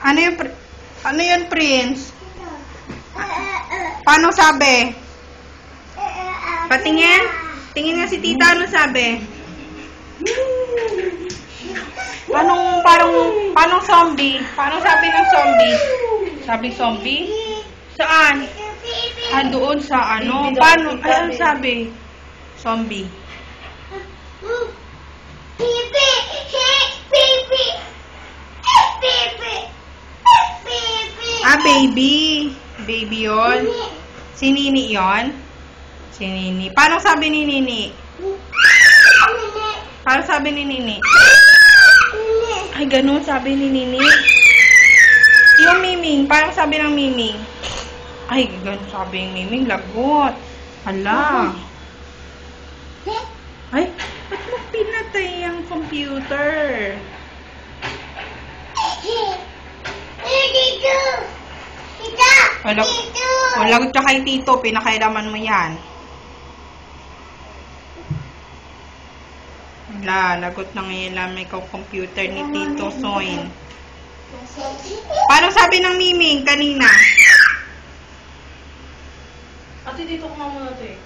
Ano yun, Prince? Paano sabi? Patingin? Tingin nga si tita, ano sabi? Paano zombie? Paano sabi ng zombie? Sabi zombie? Saan? Doon sa ano? Paano? Ano sabi? Zombie. Baby. Baby yon. Si Nini yon? Si Nini. Paano sabi ni Nini? Paano sabi ni Nini? Ay, ganun sabi ni Nini. Yung Miming. Paano sabi ng Miming? Ay, ganun sabi ng Miming. Lagot. Hala. Ay, ba't mo pinatay ang computer? Lagot ka kay Tito. Pinakailaman mo yan. Lagot na ngayon lang may computer ni Tito Soin. Paano sabi ng Miming kanina? Ate, dito ko muna ito eh.